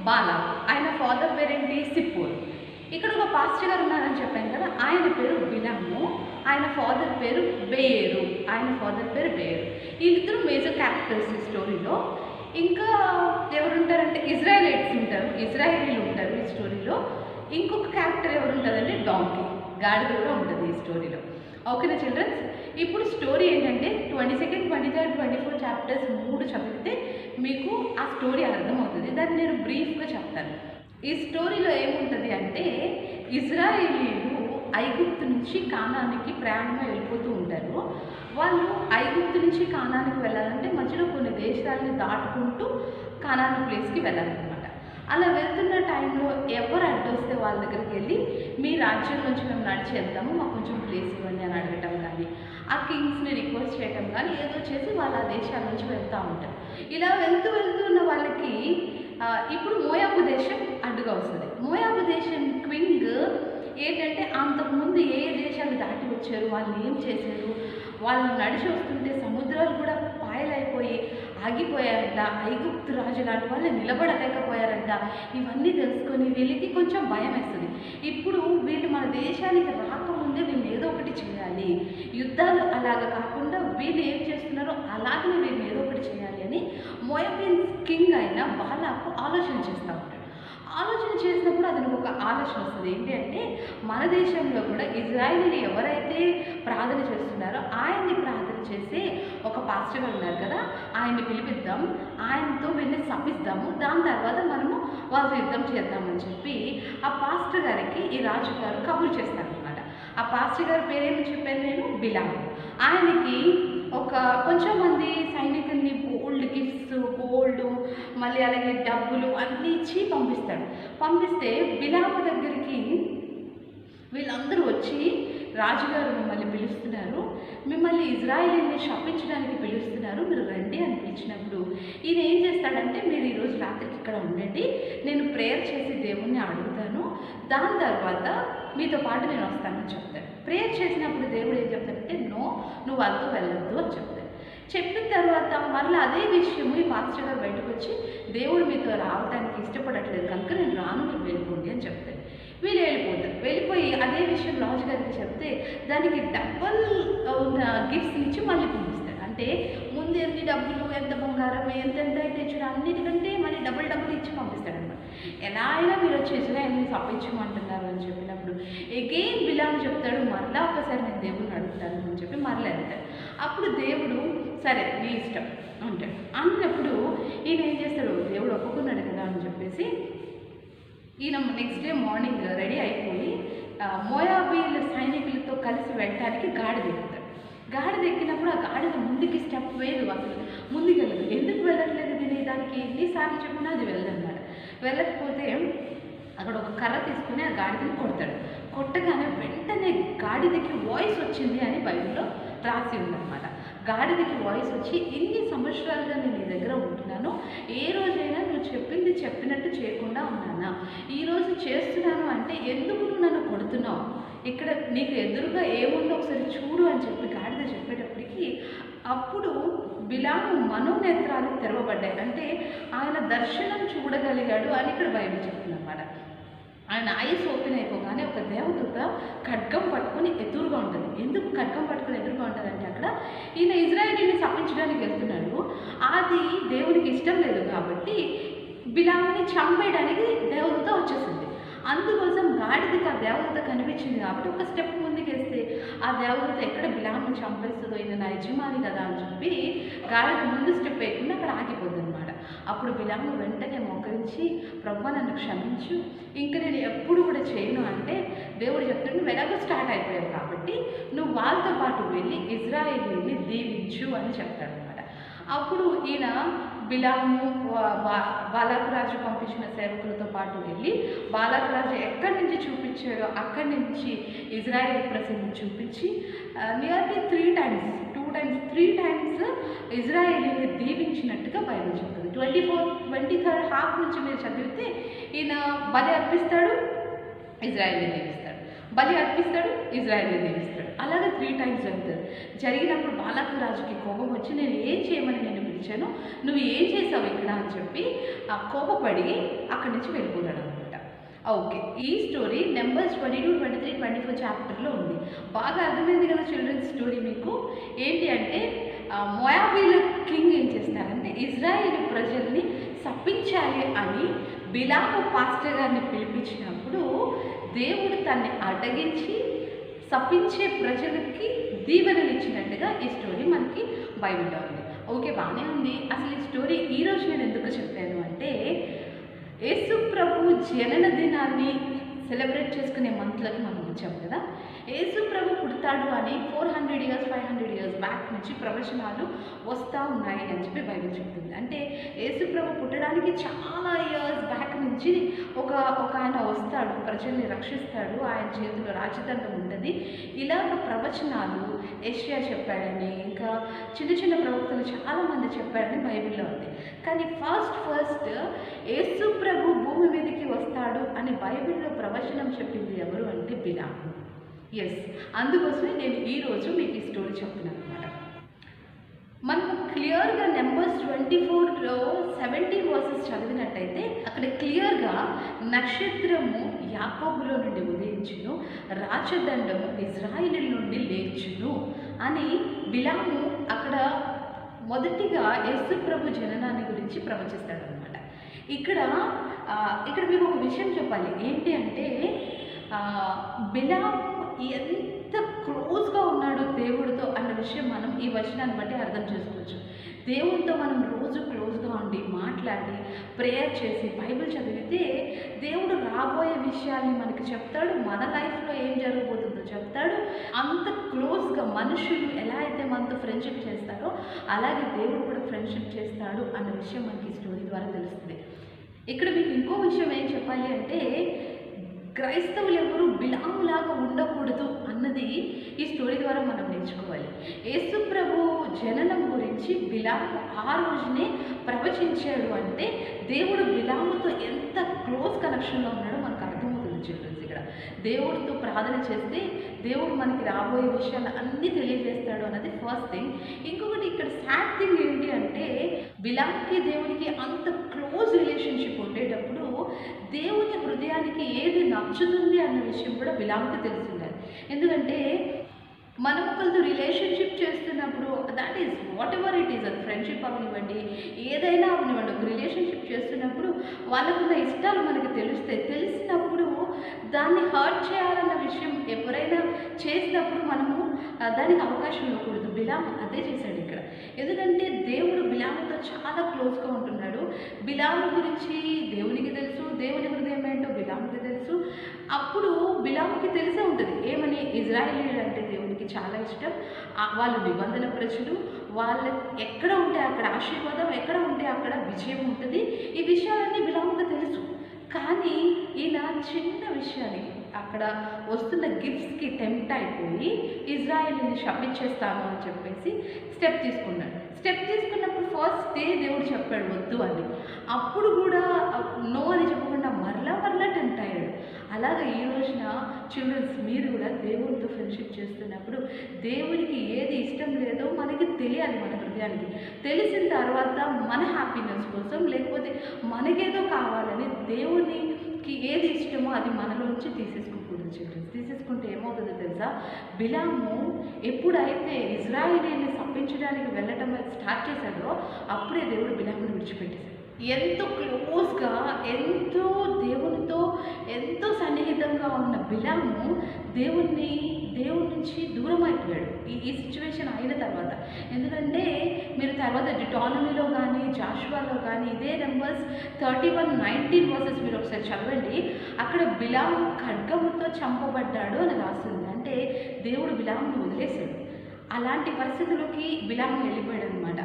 బాలాకు. ఆయన ఫాదర్ పేరేంటి? సిప్పోరు. ఇక్కడ ఒక పాస్టర్ గారు ఉన్నారని చెప్పాను కదా, ఆయన పేరు బిలాము, ఆయన ఫాదర్ పేరు బేరు. వీళ్ళిద్దరూ మేజర్ క్యారెక్టర్స్ ఈ స్టోరీలో. ఇంకా ఎవరుంటారంటే ఇజ్రాయేలీలు ఉంటారు ఈ స్టోరీలో. ఇంకొక క్యారెక్టర్ ఎవరు ఉంటుందంటే డాంకీ, గాడిద కూడా ఉంటుంది ఈ స్టోరీలో. ఓకేనా చిల్డ్రన్స్, ఇప్పుడు స్టోరీ ఏంటంటే 22, 23, 24 చాప్టర్స్ 3 చదివితే మీకు ఆ స్టోరీ అర్థమవుతుంది. దాన్ని నేను బ్రీఫ్గా చెప్తాను. ఈ స్టోరీలో ఏముంటుంది అంటే, ఇజ్రాయేలీలు ఐగుప్తు నుంచి కానానికి ప్రయాణంగా వెళ్ళిపోతూ ఉంటారు. వాళ్ళు ఐగుప్తు నుంచి కానానికి వెళ్ళాలంటే మధ్యలో కొన్ని దేశాలని దాటుకుంటూ కానాను ప్లేస్కి వెళ్ళాలన్నమాట. అలా వెళ్తున్న టైంలో ఎవరు అడ్డొస్తే వాళ్ళ దగ్గరికి వెళ్ళి, మీ రాజ్యం నుంచి మేము నడిచి వెళ్తాము, మాకు కొంచెం ప్లేస్ ఇవ్వండి అని అడగటం కానీ, ఆ కింగ్స్ని రిక్వెస్ట్ చేయటం కానీ ఏదో చేసి వాళ్ళ ఆ దేశాల నుంచి వెళ్తూ ఉంటారు. ఇలా వెళ్తూ ఉన్న వాళ్ళకి ఇప్పుడు మోయాబు దేశం అడ్డుగా వస్తుంది. మోయాబు దేశం క్వింగ్ ఏంటంటే అంతకుముందు ఏ దేశాలు దాటి వచ్చారు, వాళ్ళు ఏం చేశారు, వాళ్ళు నడిచి వస్తుంటే సముద్రాలు కూడా పాయలైపోయి ఆగిపోయారంట, ఐగుప్తు రాజు లాంటి వాళ్ళు నిలబడలేకపోయారంట. ఇవన్నీ తెలుసుకొని వీళ్ళకి కొంచెం భయం వేస్తుంది. ఇప్పుడు వీళ్ళు మన దేశానికి రాకముందే వీళ్ళు ఏదో ఒకటి చేయాలి, యుద్ధాలు అలాగా కాకుండా వీళ్ళు ఏం చేస్తున్నారో అలాగనే వీళ్ళు ఏదో ఒకటి చేయాలి అని మోయాబియన్స్ కింగ్ అయిన బాలాకు ఆలోచన చేస్తూ ఉంటాడు. ఆలోచన చేసినప్పుడు అతనికి ఒక ఆలోచన వస్తుంది. ఏంటి అంటే మన దేశంలో కూడా ఇజ్రాయేలీలు ఎవరైతే ప్రార్థన చేస్తున్నారో ఆయన్ని ప్రార్థన చేసే ఒక పాస్టర్ గారు ఉన్నారు కదా, ఆయన్ని పిలిపిద్దాం, ఆయనతో వీళ్ళని శపిద్దాము, దాని తర్వాత మనము వాళ్ళతో యుద్ధం చేద్దామని చెప్పి ఆ పాస్టర్ గారికి ఈ రాజుగారు కబురు చేస్తారనమాట. ఆ పాస్టర్ గారి పేరేమో చెప్పాను నేను, బిలాము. ఆయనకి ఒక కొంచెం మంది సైనికుల్ని బోల్డ్ గిఫ్ట్స్, గోల్డ్, మళ్ళీ అలాగే డబ్బులు అన్నీ ఇచ్చి పంపిస్తాడు. పంపిస్తే బిలాము దగ్గరికి వీళ్ళందరూ వచ్చి, రాజుగారు మిమ్మల్ని పిలుస్తున్నారు, మిమ్మల్ని ఇజ్రాయేలీని శపించడానికి పిలుస్తున్నారు, మీరు రండి అని పిలిచినప్పుడు ఈయన ఏం చేస్తాడంటే, మీరు ఈరోజు రాత్రికి ఇక్కడ ఉండండి, నేను ప్రేయర్ చేసి దేవుణ్ణి అడుగుతాను, దాని తర్వాత మీతో పాటు నేను వస్తానని చెప్తాను. ప్రేయర్ చేసినప్పుడు దేవుడు ఏం చెప్తాడంటే, నో, నువ్వు వాళ్ళతో వెళ్ళొద్దు అని చెప్తాడు. చెప్పిన తర్వాత మళ్ళీ అదే విషయము ఈ పాస్టర్ గారు బయటకు వచ్చి, దేవుడు మీతో రావడానికి ఇష్టపడట్లేదు కనుక నేను రాను, మీరు వెళ్ళిపోండి అని చెప్తాడు. వీళ్ళు వెళ్ళిపోతారు. వెళ్ళిపోయి అదే విషయం రాజు గారికి చెప్తే దానికి డబల్ ఉన్న గిఫ్ట్స్ ఇచ్చి మళ్ళీ పంపిస్తాడు. అంటే ముందు ఎన్ని డబ్బులు, ఎంత బంగారం, ఎంతెంత అయితే ఇచ్చాడు అన్నిటికంటే మళ్ళీ డబుల్ ఇచ్చి పంపిస్తాడు అనమాట. ఎలా అయినా మీరు వచ్చి ఇజ్రాయేల్ని శపించమంటున్నారు అని చెప్పినప్పుడు ఎగైన్ బిలాము చెప్తాడు, మరలా ఒకసారి నేను దేవుడిని అడుగుతాను అని చెప్పి మరలా వెళ్తాడు. అప్పుడు దేవుడు సరే నీ ఇష్టం అంటాడు. అన్నప్పుడు ఈయన ఏం చేస్తాడు, దేవుడు ఒప్పుకున్నాడు కదా అని చెప్పేసి ఈయన నెక్స్ట్ డే మార్నింగ్ రెడీ అయిపోయి మోయాబీల సైనికులతో కలిసి వెళ్ళడానికి గాడిద ఎక్కుతాడు. గాడిద ఎక్కినప్పుడు ఆ గాడిద ముందుకి స్టెప్ వేయదు, అసలు ముందుకు వెళ్ళదు. ఎందుకు వెళ్ళట్లేదు దీని, దానికి ఎన్నిసార్లు చెప్పినా అది వెళ్ళదన్నమాట. వెళ్ళకపోతే అక్కడ ఒక కర్ర తీసుకుని ఆ గాడిదని కొడతాడు. కొట్టగానే వెంటనే గాడిదకి వాయిస్ వచ్చింది అని బైబిల్లో రాసి ఉందన్నమాట. గాడిదకి వాయిస్ వచ్చి, ఇన్ని సంవత్సరాలుగా నేను నీ దగ్గర ఉంటున్నాను, ఏ రోజైనా నువ్వు చెప్పింది చెప్పినట్టు చేయకుండా ఉన్నానా, ఈరోజు చేస్తున్నాను అంటే ఎందుకు నువ్వు నన్ను కొడుతున్నావు, ఇక్కడ నీకు ఎదురుగా ఏముందో ఒకసారి చూడు అని చెప్పి గాడిద చెప్పేటప్పటికి అప్పుడు బిలాము మనోనేత్రాలు తెరవబడ్డాయి. అంటే ఆయన దర్శనం చూడగలిగాడు అని ఇక్కడ బైబిల్ చెప్తుంది అన్నమాట. ఆయన ఐస్ ఓపెన్ అయిపోగానే ఒక దేవదూత ఖడ్గం పట్టుకొని ఎదురుగా ఉంటుంది. ఎందుకు ఖడ్గం పట్టుకొని ఎదురుగా ఉంటుందంటే అక్కడ ఈయన ఇజ్రాయేలీని శపించడానికి వెళ్తున్నాడు, అది దేవుడికి ఇష్టం లేదు కాబట్టి బిలాముని చంపేయడానికి దేవదూత వచ్చేసింది. అందుకోసం గాడిదకి ఆ దేవదూత కనిపించింది కాబట్టి ఒక స్టెప్ ముందుకేస్తే ఆ దేవదూత ఎక్కడ బిలాముని చంపేస్తుందో, ఈయన నా యజమాని కదా అని చెప్పి గాడిద ముందు స్టెప్ వేయకుండా అక్కడ ఆగిపోద్ది అనమాట. అప్పుడు బిలాము వెంటనే మోకరించి, ప్రభువా నన్ను క్షమించు, ఇంక నేను ఎప్పుడు కూడా చేయను అంటే దేవుడు చెప్తాడు, నువ్వు ఎలాగో స్టార్ట్ అయిపోయావు కాబట్టి నువ్వు వాళ్ళతో పాటు వెళ్ళి ఇజ్రాయేలీని దీవించు అని చెప్తాడు అనమాట. అప్పుడు ఈయన బిలాము బాలాకు రాజు పంపించిన సేవకులతో పాటు వెళ్ళి బాలాకు రాజు ఎక్కడి నుంచి చూపించాడో అక్కడి నుంచి ఇజ్రాయేల్ ప్రజల్ని చూపించి నియర్లీ 3 times ఇజ్రాయేలీని దీవించినట్టుగా బైబిల్ చెప్తుంది. 23rd హాఫ్ నుంచి మీరు చదివితే ఈయన బలి అర్పిస్తాడు, ఇజ్రాయేల్ని దీవిస్తాడు, బలి అర్పిస్తాడు, ఇజ్రాయేల్ని దీవిస్తాడు. అలాగే 3 times జరుగుతుంది. జరిగినప్పుడు బాలాకు రాజుకి కోపం వచ్చి, నేను ఏం చేయమని నేను పిలిచాను, నువ్వు ఏం చేసావు ఇక్కడ అని చెప్పి కోపపడి అక్కడి నుంచి వెళ్ళిపోతాడు అనమాట. ఓకే, ఈ స్టోరీ నెంబర్స్ 22, 23, 24 చాప్టర్లో ఉంది. బాగా అర్థమైంది కదా చిల్డ్రన్స్ స్టోరీ మీకు. ఏంటి అంటే మోయాబీల కింగ్ ఏం చేస్తారంటే ఇజ్రాయేల్ ప్రజల్ని శపించాలి అని బిలాము పాస్టర్ గారిని పిలిపించినప్పుడు దేవుడు తన్ని అడ్డగించి శపించే ప్రజలకి దీవెనలు ఇచ్చినట్టుగా ఈ స్టోరీ మనకి బైబిల్లో ఉంది. ఓకే, బాగానే ఉంది. అసలు ఈ స్టోరీ ఈరోజు నేను ఎందుకు చెప్పాను అంటే యేసు ప్రభు జనన దినాన్ని సెలబ్రేట్ చేసుకునే మంత్లోకి మనం వచ్చాం కదా. యేసు ప్రభు పుడతాడు అని 400 years 500 years బ్యాక్ నుంచి ప్రవచనాలు వస్తూ ఉన్నాయి అని చెప్పి బైబిల్ చెప్తుంది. అంటే యేసు ప్రభు పుట్టడానికి చాలా ఇయర్స్ బ్యాక్ నుంచి ఒక ఆయన వస్తాడు, ప్రజల్ని రక్షిస్తాడు, ఆయన చేతిలో రాజదండం ఉంటుంది, ఇలాగ ప్రవచనాలు యెషయా చెప్పాడని, ఇంకా చిన్న ప్రవక్తలు చాలామంది చెప్పాడని బైబిల్లో ఉంది. కానీ ఫస్ట్ యేసు ప్రభు భూమి మీదకి వస్తాడు అని బైబిల్లో ప్రవచనం చెప్పింది ఎవరు అంటే బిలాము. ఎస్, అందుకోసమే నేను ఈరోజు మీకు ఈ స్టోరీ చెప్తున్నాను అనమాట. మనము క్లియర్గా నెంబర్స్ 24లో 17 verses చదివినట్టయితే అక్కడ క్లియర్గా నక్షత్రము యాకోబులో నుండి ఉదయించును, రాజదండము ఇజ్రాయేలు నుండి లేచును అని బిలాము అక్కడ మొదటిగా యేసు ప్రభు జననాన్ని గురించి ప్రవచిస్తాడు అనమాట. ఇక్కడ ఇక్కడ మీకు ఒక విషయం చెప్పాలి. ఏంటి అంటే బిలాము ఎంత క్లోజ్గా ఉన్నాడు దేవుడితో అన్న విషయం మనం ఈ వచనాన్ని బట్టి అర్థం చేసుకోవచ్చు. దేవుడితో మనం రోజు క్లోజ్గా ఉండి మాట్లాడి ప్రేయర్ చేసి బైబిల్ చదివితే దేవుడు రాబోయే విషయాల్ని మనకి చెప్తాడు, మన లైఫ్లో ఏం జరగబోతుందో చెప్తాడు. అంత క్లోజ్గా మనుషులు ఎలా అయితే మనతో ఫ్రెండ్షిప్ చేస్తారో అలాగే దేవుడు కూడా ఫ్రెండ్షిప్ చేస్తాడు అన్న విషయం మనకి ఈ స్టోరీ ద్వారా తెలుస్తుంది. ఇక్కడ మీకు ఇంకో విషయం ఏం చెప్పాలి అంటే క్రైస్తవులు ఎవరు బిలాములాగా ఉండకూడదు అన్నది ఈ స్టోరీ ద్వారా మనం నేర్చుకోవాలి. యేసు ప్రభు జననం గురించి బిలాము ఆ రోజునే ప్రవచించాడు అంటే దేవుడు బిలాముతో ఎంత క్లోజ్ కనెక్షన్లో ఉన్నాడో మనకు అర్థమవుతుంది చిల్డ్రన్స్. ఇక్కడ దేవుడితో ప్రార్థన చేస్తే దేవుడు మనకి రాబోయే విషయాలు అన్నీ తెలియజేస్తాడు అన్నది ఫస్ట్ థింగ్. ఇంకొకటి ఇక్కడ సాడ్ థింగ్ ఏంటి అంటే బిలాముకి దేవునికి అంత క్లోజ్ రిలేషన్షిప్ ఉండేటప్పుడు దేవుని హృదయానికి ఏది నచ్చుతుంది అన్న విషయం కూడా బిలాముకి తెలిసిండాలి. ఎందుకంటే మనం ఒకరితో రిలేషన్షిప్ చేస్తున్నప్పుడు that is what ever it is, అది ఫ్రెండ్షిప్ అవనివ్వండి ఏదైనా అవనివ్వండి, ఒక రిలేషన్షిప్ చేస్తున్నప్పుడు వాళ్ళకున్న ఇష్టాలు మనకి తెలుస్తాయి. తెలిసినప్పుడు దాన్ని హర్ట్ చేయాలన్న విషయం ఎవరైనా చేసినప్పుడు మనము దానికి అవకాశం ఇవ్వకూడదు. బిలాము అదే చేశాడు ఇక్కడ. ఎందుకంటే దేవుడు బిలాముతో చాలా క్లోజ్గా ఉంటున్నాడు. బిలాము గురించి దేవునికి తెలుసు, దేవుని హృదయం ఏంటో బిలాముకి తెలుసు. అప్పుడు బిలాముకి తెలిసే ఉంటుంది ఏమని, ఇజ్రాయేలీయులు అంటే దేవునికి చాలా ఇష్టం, వాళ్ళు నిబంధన ప్రజలు, వాళ్ళు ఎక్కడ ఉంటే అక్కడ ఆశీర్వాదం, ఎక్కడ ఉంటే అక్కడ విజయం ఉంటుంది. ఈ విషయాలన్నీ బిలాముకి తెలుసు. కానీ ఈయన చిన్న విషయానికి అక్కడ వస్తున్న గిఫ్ట్స్కి టెంప్ట్ అయిపోయి ఇజ్రాయేల్ని శపించేస్తాను అని చెప్పేసి స్టెప్ తీసుకున్నాడు. స్టెప్ తీసుకున్నప్పుడు ఫస్ట్ డే దేవుడు చెప్పాడు వద్దు అని. అప్పుడు కూడా నో అని చెప్పకుండా మరలా టెంప్ట్ అయ్యాడు. అలాగే ఈ రోజున చిల్డ్రన్స్ మీరు కూడా దేవుడితో ఫ్రెండ్షిప్ చేస్తున్నప్పుడు దేవునికి ఏది ఇష్టం లేదో మనకి తెలియాలి. మన హృదయానికి తెలిసిన తర్వాత మన హ్యాపీనెస్ కోసం లేకపోతే మనకేదో కావాలని దేవునికి ఏది ఇష్టమో అది మనలోంచి తీసేసుకోకూడదు చిల్డ్రన్స్. తీసేసుకుంటే ఏమవుతుందో తెలుసా, బిలాము ఎప్పుడైతే ఇజ్రాయేలీని శపించడానికి వెళ్ళటం స్టార్ట్ చేశాడో అప్పుడే దేవుడు బిలాముని విడిచిపెట్టేశాడు. ఎంతో క్లోజ్గా ఎంతో దేవునితో ఎంతో సన్నిహితంగా ఉన్న బిలాము దేవుడి నుంచి దూరం అయిపోయాడు ఈ సిచ్యువేషన్ అయిన తర్వాత. ఎందుకంటే మీరు తర్వాత డిటానమీలో కానీ జాషువాలో కానీ ఇదే నెంబర్స్ 31:19 వర్సెస్ మీరు ఒకసారి చదవండి. అక్కడ బిలాము ఖడ్గముతో చంపబడ్డాడు అని రాస్తుంది. అంటే దేవుడు బిలాముని వదిలేశాడు. అలాంటి పరిస్థితుల్లోకి బిలాము వెళ్ళిపోయాడు అనమాట.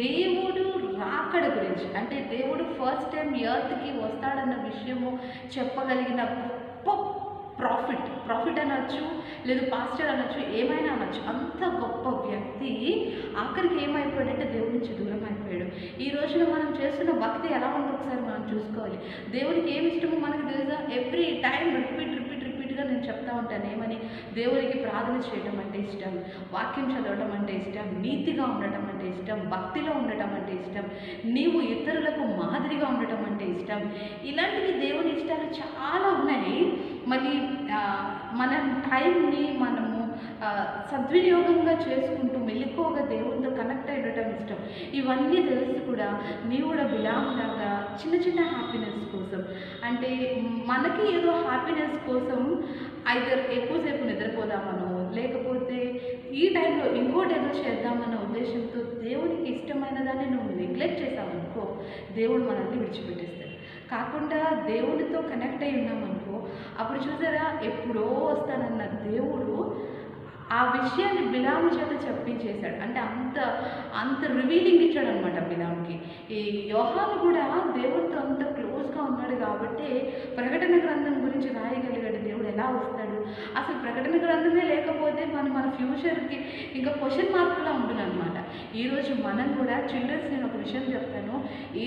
దేవుడు రాకడ గురించి అంటే దేవుడు ఫస్ట్ టైం ఎర్త్కి వస్తాడన్న విషయము చెప్పగలిగిన గొప్ప ప్రాఫిట్ అనొచ్చు, లేదు పాస్టర్ అనొచ్చు, ఏమైనా అనొచ్చు, అంత గొప్ప వ్యక్తి ఆఖరికి ఏమైపోయాడంటే దేవుడి నుంచి దూరం అయిపోయాడు. ఈ రోజున మనం చేస్తున్న భక్తి ఎలా ఉందో ఒకసారి మనం చూసుకోవాలి. దేవుడికి ఏమి ఇష్టమో మనకు తెలుసా? ఎవ్రీ టైం రిపీట్గా నేను చెప్తా ఉంటాను ఏమని, దేవుడికి ప్రార్థన చేయడం అంటే ఇష్టం, వాక్యం చదవడం అంటే ఇష్టం, నీతిగా ఉండటం అంటే ఇష్టం, భక్తిలో ఉండటం అంటే ఇష్టం, నీవు ఇతరులకు మాదిరిగా ఉండటం అంటే ఇష్టం. ఇలాంటివి దేవుని ఇష్టాలు చాలా ఉన్నాయి. మళ్ళీ మన టైంని మనము సద్వినియోగంగా చేసుకుంటూ మెలకువగా దేవుడితో కనెక్ట్ అయి ఉండటం ఇష్టం. ఇవన్నీ తెలిసి కూడా నీవు కూడా బిలాములాగా చిన్న హ్యాపీనెస్ కోసం అంటే మనకి ఏదో హ్యాపీనెస్ కోసం అయితే ఎక్కువసేపు నిద్రపోదామనో లేకపోతే ఈ టైంలో ఇంకోటి ఏదో చేద్దామన్న ఉద్దేశంతో దేవునికి ఇష్టమైన దాన్ని నువ్వు నెగ్లెక్ట్ చేసావనుకో దేవుడు మనల్ని విడిచిపెట్టేస్తాడు. కాకుండా దేవుడితో కనెక్ట్ అయి ఉన్నామనుకో అప్పుడు చూసారా ఎప్పుడో వస్తానన్న దేవుడు ఆ విషయాన్ని బిలాము చేత చెప్పించేశాడు. అంటే అంత రివీలింగ్ ఇచ్చాడు అనమాట బిలాముకి. ఈ యోహాను కూడా దేవుడితో అంత క్లోజ్గా ఉన్నాడు కాబట్టి ప్రకటన గ్రంథం గురించి రాయగలిగాడు. దేవుడు ఎలా వస్తాడు, అసలు ప్రకటన గ్రంథమే లేకపోతే మన ఫ్యూచర్కి ఇంకా క్వశ్చన్ మార్కులా ఉంటుంది అనమాట. ఈరోజు మనం కూడా చిల్డ్రన్స్, నేను ఒక విషయం చెప్తాను.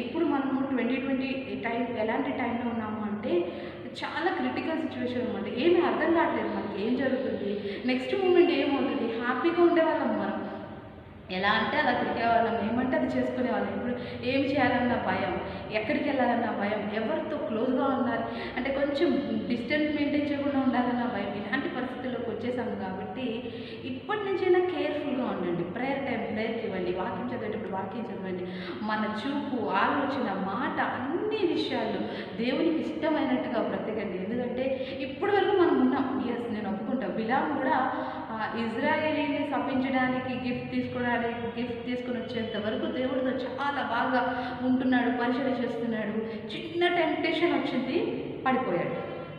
ఇప్పుడు మనము 2020 టైం ఎలాంటి టైంలో ఉన్నాము అంటే చాలా క్రిటికల్ సిచ్యువేషన్ అనమాట. ఏమీ అర్థం కావట్లేదు మనకి ఏం జరుగుతుంది, నెక్స్ట్ మూమెంట్ ఏమవుతుంది. హ్యాపీగా ఉండేవాళ్ళం మనం, ఎలా అంటే అలా తిరిగేవాళ్ళం, ఏమంటే అది చేసుకునేవాళ్ళం. ఇప్పుడు ఏం చేయాలన్న భయం, ఎక్కడికి వెళ్ళాలన్న భయం, ఎవరితో క్లోజ్గా ఉన్నారు అంటే కొంచెం డిస్టెన్స్ మెయింటైన్ చేయకుండా ఉండాలన్న భయం. ఇలాంటి పరిస్థితుల్లోకి వచ్చేసాము కాబట్టి ఇప్పటి నుంచైనా కేర్ఫుల్గా ఉండండి. ప్రేయర్ టైం ప్రేయర్కి ఇవ్వండి, వాక్యం చదివేటప్పుడు వాక్యం చదవండి. మన చూపు, ఆలోచన, మాట అన్ని విషయాలు దేవునికి ఇష్టమైనట్టుగా బ్రతకండి. ఎందుకంటే ఇప్పటి వరకు మనం ఉన్నాం. ఎస్, నేను ఒప్పుకుంటా. బిలాము కూడా ఇజ్రాయేలీని శపించడానికి గిఫ్ట్ తీసుకొని వచ్చేంత వరకు దేవుడితో చాలా బాగా ఉంటున్నాడు, పరిచయం చేస్తున్నాడు. చిన్న టెంప్టేషన్ వచ్చింది,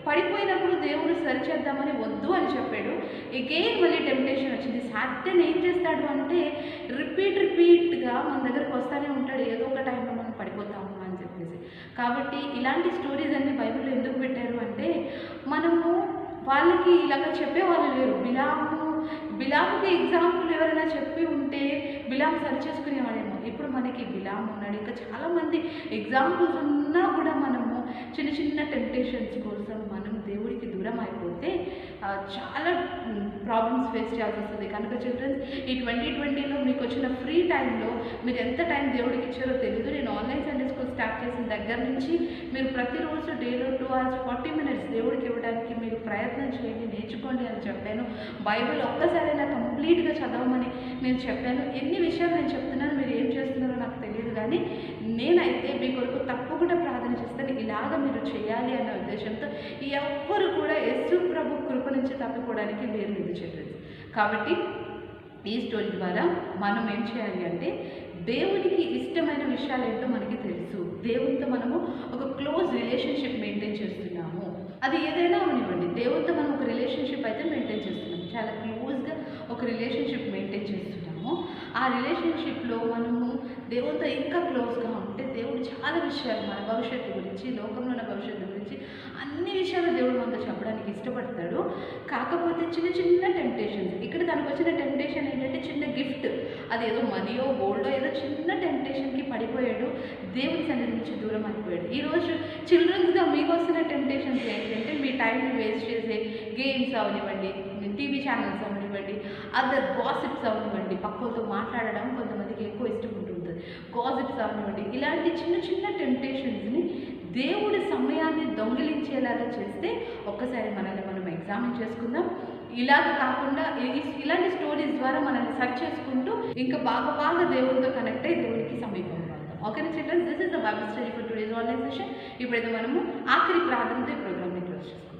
పడిపోయినప్పుడు దేవుడు సరిచేద్దామని వద్దు అని చెప్పాడు. ఎగైన్ మళ్ళీ టెంప్టేషన్ వచ్చింది. సాటన్ ఏం చేస్తాడు అంటే రిపీట్గా మన దగ్గరకు వస్తూనే ఉంటాడు, ఏదో ఒక టైంలో మనం పడిపోతాము అని చెప్పేసి. కాబట్టి ఇలాంటి స్టోరీస్ అన్ని బైబిల్లో ఎందుకు పెట్టారు అంటే మనము వాళ్ళకి ఇలాగ చెప్పేవాళ్ళు లేరు. బిలాముకి ఎగ్జాంపుల్ ఎవరైనా చెప్పి ఉంటే బిలాము సరి చేసుకునేవాడేమో. ఇప్పుడు మనకి బిలాము ఉన్నాడు, ఇంకా చాలామంది ఎగ్జాంపుల్స్ ఉన్నా కూడా మనము చిన్న టెంప్టేషన్స్ కోసం మనం దేవుడికి దూరం అయిపోతే చాలా ప్రాబ్లమ్స్ ఫేస్ చేయాల్సి వస్తుంది. కనుక చిల్డ్రన్స్, ఈ 2020లో మీకు వచ్చిన ఫ్రీ టైంలో మీరు ఎంత టైం దేవుడికి ఇచ్చారో తెలీదు. నేను ఆన్లైన్ సండే స్కూల్ స్టార్ట్ చేసిన దగ్గర నుంచి మీరు ప్రతిరోజు డేలో 2 hours 40 minutes దేవుడికి ఇవ్వడానికి మీరు ప్రయత్నం చేయండి, నేర్చుకోండి అని చెప్పాను. బైబిల్ ఒక్కసారైనా కంప్లీట్గా చదవమని నేను చెప్పాను. ఎన్ని విషయాలు నేను చెప్తున్నాను, మీరు ఏం చేస్తున్నారో నాకు తెలియదు, కానీ నేనైతే మీ కొరకు తప్పకుండా ప్రార్థన చేస్తాను. ఇలాగ మీరు చేయాలి అన్న ఉద్దేశంతో ఎవ్వరు కూడా యేసు ప్రభు కృప నుంచి తప్పిపోవడానికి మీరు లేదు చిల్డ్రన్స్. కాబట్టి ఈ స్టోరీ ద్వారా మనం ఏం చేయాలి అంటే దేవునికి ఇష్టమైన విషయాలు ఏంటో మనకి తెలుసు. దేవునితో మనము ఒక క్లోజ్ రిలేషన్షిప్ మెయింటైన్ చేస్తున్నాము. అది ఏదైనా అవనివ్వండి, దేవునితో మనం ఒక రిలేషన్షిప్ అయితే మెయింటైన్ చేస్తున్నాము, చాలా క్లోజ్గా ఒక రిలేషన్షిప్ మెయింటైన్ చేస్తున్నాము. ఆ రిలేషన్షిప్లో మనము దేవునితో ఇంకా క్లోజ్గా ఉంటే దేవుడు చాలా విషయాలు మన భవిష్యత్తు గురించి, లోకంలో ఉన్న భవిష్యత్తు గురించి అన్ని విషయాలు దేవుడు మనతో చెప్పడానికి ఇష్టపడతాడు. కాకపోతే చిన్న టెంప్టేషన్స్. ఇక్కడ తనకు వచ్చిన టెంప్టేషన్ ఏంటంటే చిన్న గిఫ్ట్, అది ఏదో మనీయో గోల్డో ఏదో చిన్న టెంప్టేషన్కి పడిపోయాడు, దేవుని సన్నిధి నుంచి దూరం అయిపోయాడు. ఈరోజు చిల్డ్రన్స్గా మీకు వస్తున్న టెంప్టేషన్స్ ఏంటంటే మీ టైంని వేస్ట్ చేసే గేమ్స్ అవనివ్వండి, టీవీ ఛానల్స్ అవనివ్వండి, అదర్ గాసిప్స్ అవనివ్వండి, పక్కలతో మాట్లాడడం కొంతమందికి ఎక్కువ ఇష్టం ఉంటుంది, గాసిప్స్ అవనివ్వండి. ఇలాంటి చిన్న టెంప్టేషన్స్ని దేవుడి సమయాన్ని దొంగిలించేలాగా చేస్తే ఒక్కసారి మనల్ని మనం ఎగ్జామిన్ చేసుకుందాం. ఇలాగ కాకుండా ఇలాంటి స్టోరీస్ ద్వారా మనల్ని సర్చ్ చేసుకుంటూ ఇంకా బాగా దేవుడితో కనెక్ట్ అయ్యి దేవుడికి సమీపంగా ఉంటాం. Okay childrens, this is the Bible study for today's online session. ఇప్పుడైతే మనము ఆఖరి ప్రార్థనతో ఈ ప్రోగ్రామ్ని క్లోజ్ చేసుకుందాం.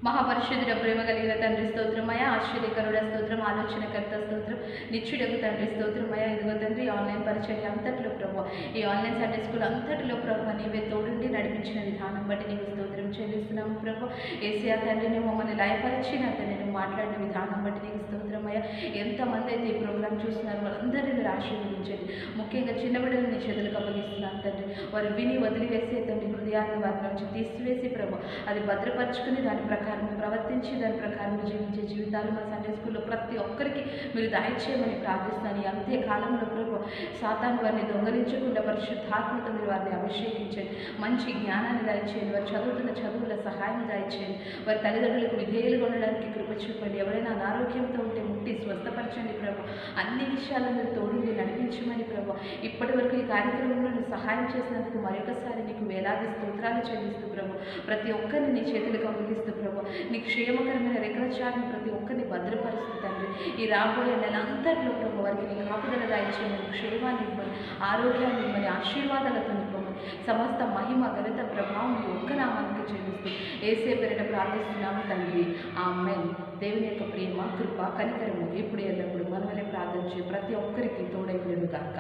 మహాపరిశుద్ధుడ, ప్రేమ కలిగిన తండ్రి స్తోత్రమయ, ఆశ్చర్యకరుడ స్తోత్రం, ఆలోచనకర్త స్తోత్రం, నిత్యుడకు తండ్రి స్తోత్రమయ. ఇదిగో తండ్రి, ఆన్లైన్ పరిచర్య అంతట్లో ప్రభు, ఈ ఆన్లైన్ సండే స్కూల్ అంతటిలో ప్రభు నీవే తోడుండి నడిపించిన విధానం బట్టి నీకు స్తోత్రం చెల్లిస్తున్నాము ప్రభు. ఏసియా తండ్రి, నువ్వు మమ్మల్ని లయపరిచిన తండ్రి, నువ్వు మాట్లాడిన విధానం బట్టి నీకు స్తోత్రమయ. ఎంతమంది అయితే ఈ ప్రోగ్రామ్ చూస్తున్నారు వాళ్ళందరినీ మీరు ఆశీర్వదించండి. ముఖ్యంగా చిన్న బిడ్డలు నీ చేతులకు అప్పగిస్తున్నాను తండ్రి. వారు విని వదిలివేసే తండ్రి హృదయాన్ని వారి నుంచి తీసివేసి ప్రభు అది భద్రపరుచుకుని దాని ప్రకారం ప్రవర్తించి దాని ప్రకారం జీవించే జీవితాలు మా సండే స్కూల్లో ప్రతి ఒక్కరికి మీరు దయచేయమని ప్రార్థిస్తాను. ఈ అంతే కాలంలో ప్రభు సాతాను వారిని దొంగలించకుండా పరిశుద్ధాత్మతో మీరు వారిని అభిషేకించండి, మంచి జ్ఞానాన్ని దయచేయండి, వారు చదువుతున్న చదువుల సహాయం దయచేయండి, వారి తల్లిదండ్రులకు విధేయులుగా ఉండడానికి కృప చూపండి. ఎవరైనా అనారోగ్యంతో ఉంటే ముట్టి స్వస్థపరచండి ప్రభు. అన్ని విషయాలను మీరు తోడుండి నడిపించమని ప్రభు. ఇప్పటి వరకు ఈ కార్యక్రమంలో నువ్వు సహాయం చేసినందుకు మరొకసారి నీకు వేలాది స్తోత్రాలు చెల్లిస్తూ ప్రభు, ప్రతి ఒక్కరిని నీ చేతులకు అప్పగిస్తూ ప్రభు, నీకు క్షేమకరమైన రెక్కలచారుని ప్రతి ఒక్కరిని భద్రపరుస్తూ తండ్రి. ఈ రాబోయే నెలంతట్లో ప్రభు వారికి నీ కాపుదల దాయిచేయమని, క్షేమాన్ని ఇవ్వమని, ఆరోగ్యాన్ని ఇవ్వమని, ఆశీర్వాదాలతో నింపమని, సమస్త మహిమ ఘనత ప్రభావం నీ ఒక్క నామానికి చెల్లిస్తూ యేసే పేరిట ప్రార్థిస్తున్నాము తండ్రి, ఆమేన్. దేవుని యొక్క ప్రేమ, కృప, కనికరము ఇప్పుడు ఎల్లప్పుడు మనమనే ప్రార్థించే ప్రతి ఒక్కరికి తోడైనను గాక,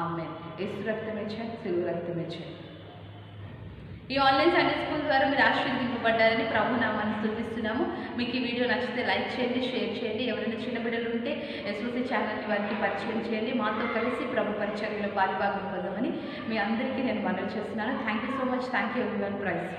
ఆమేన్. యేసు రక్తమే చేయి, సిలువ రక్తమే చేయి. ఈ ఆన్లైన్ సండే స్కూల్ ద్వారా మీరు ఆశీర్వదింపబడ్డారని ప్రభు నామాన్ని స్తుతిస్తున్నాము. మీకు ఈ వీడియో నచ్చితే లైక్ చేయండి, షేర్ చేయండి. ఎవరైనా చిన్న బిడ్డలు ఉంటే ఎస్ఓసి ఛానల్ని వారికి పరిచయం చేయండి. మాతో కలిసి ప్రభు పరిచర్యలో పాలుభాగం పొందమని మీ అందరికీ నేను మనవి చేస్తున్నాను. Thank you so much. Thank you everyone. Praise.